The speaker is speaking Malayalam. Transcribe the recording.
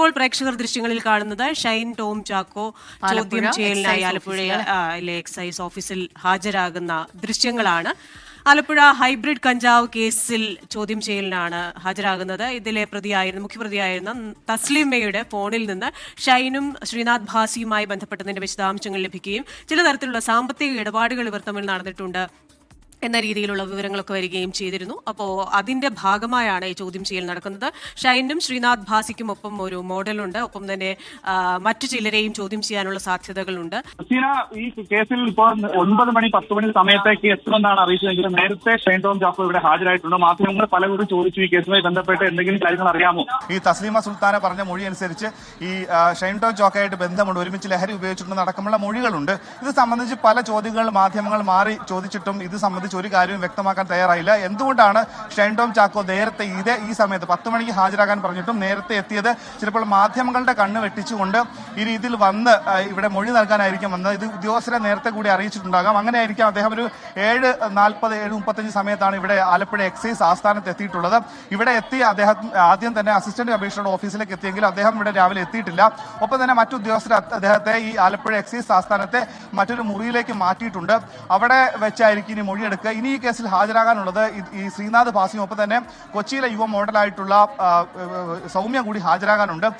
ഇപ്പോൾ പ്രേക്ഷകർ ദൃശ്യങ്ങളിൽ കാണുന്നത് ഷൈൻ ടോം ചാക്കോ ചോദ്യം ചെയ്യലിനായി ആലപ്പുഴയിലെ എക്സൈസ് ഓഫീസിൽ ഹാജരാകുന്ന ദൃശ്യങ്ങളാണ്. ആലപ്പുഴ ഹൈബ്രിഡ് കഞ്ചാവ് കേസിൽ ചോദ്യം ചെയ്യലിനാണ് ഹാജരാകുന്നത്. ഇതിലെ മുഖ്യപ്രതിയായിരുന്ന തസ്ലിമയുടെ ഫോണിൽ നിന്ന് ഷൈനും ശ്രീനാഥ് ഭാസിയുമായി ബന്ധപ്പെട്ടതിന്റെ വിശദാംശങ്ങൾ ലഭിക്കുകയും ചില തരത്തിലുള്ള സാമ്പത്തിക ഇടപാടുകൾ ഇവർ തമ്മിൽ നടന്നിട്ടുണ്ട് എന്ന രീതിയിലുള്ള വിവരങ്ങളൊക്കെ വരികയും ചെയ്തിരുന്നു. അപ്പോൾ അതിന്റെ ഭാഗമായാണ് ഈ ചോദ്യം ചെയ്യൽ നടക്കുന്നത്. ഷൈനും ശ്രീനാഥ് ഭാസിക്കുമൊപ്പം ഒരു മോഡലുണ്ട്. ഒപ്പം തന്നെ മറ്റു ചിലരെയും ചോദ്യം ചെയ്യാനുള്ള സാധ്യതകളുണ്ട്. ഈ കേസിൽ ഇപ്പോൾ 9 മണി 10 മണി സമയത്തേക്ക് എത്തുമെന്നാണ് അറിയിച്ചതെങ്കിലും നേരത്തെ ഷൈൻ ടോം ചാക്കോ ഇവിടെ ഹാജരായിട്ടുണ്ട്. മാധ്യമങ്ങൾ പലരും ചോദിച്ചു ഈ കേസുമായി ബന്ധപ്പെട്ട് എന്തെങ്കിലും കാര്യങ്ങൾ അറിയാമോ? ഈ തസ്ലീമ സുൽത്താന പറഞ്ഞ മൊഴി അനുസരിച്ച് ഈ ഷൈൻ ടോം ചാക്കോയായിട്ട് ബന്ധമുണ്ട്, ഒരുമിച്ച് ലഹരി ഉപയോഗിച്ചിട്ടുണ്ടെന്ന് അടക്കമുള്ള മൊഴികളുണ്ട്. ഇത് സംബന്ധിച്ച് പല ചോദ്യങ്ങൾ മാധ്യമങ്ങൾ മാറി ചോദിച്ചിട്ടും ഇത് സംബന്ധിച്ച് ഒരു കാര്യവും വ്യക്തമാക്കാൻ തയ്യാറായില്ല. എന്തുകൊണ്ടാണ് ഷൈൻ ടോം ചാക്കോ നേരത്തെ ഈ സമയത്ത് 10 മണിക്ക് ഹാജരാകാൻ പറഞ്ഞിട്ടും നേരത്തെ എത്തിയത്? ചിലപ്പോൾ മാധ്യമങ്ങളുടെ കണ്ണ് വെട്ടിച്ചുകൊണ്ട് ഈ രീതിയിൽ വന്ന് ഇവിടെ മൊഴി നൽകാനായിരിക്കും വന്നത്. ഇത് ഉദ്യോഗസ്ഥരെ നേരത്തെ കൂടി അറിയിച്ചിട്ടുണ്ടാകാം. അങ്ങനെയായിരിക്കും അദ്ദേഹം ഒരു 7:40 7:35 സമയത്താണ് ഇവിടെ ആലപ്പുഴ എക്സൈസ് ആസ്ഥാനത്ത് എത്തിയിട്ടുള്ളത്. ഇവിടെ എത്തി അദ്ദേഹം ആദ്യം തന്നെ അസിസ്റ്റന്റ് കമ്മീഷണറുടെ ഓഫീസിലേക്ക് എത്തിയെങ്കിലും അദ്ദേഹം ഇവിടെ രാവിലെ എത്തിയിട്ടില്ല. ഒപ്പം തന്നെ മറ്റു ഉദ്യോഗസ്ഥർ അദ്ദേഹത്തെ ഈ ആലപ്പുഴ എക്സൈസ് ആസ്ഥാനത്തെ മറ്റൊരു മുറിയിലേക്ക് മാറ്റിയിട്ടുണ്ട്. അവിടെ വെച്ചായിരിക്കും ഇനി മൊഴിയെടുക്കുക. ഇനി ഈ കേസിൽ ഹാജരാകാനുള്ളത് ഈ ശ്രീനാഥ് ഭാസിയും ഒപ്പം തന്നെ കൊച്ചിയിലെ യുവ മോഡലായിട്ടുള്ള സൗമ്യ കൂടി ഹാജരാകാനുണ്ട്.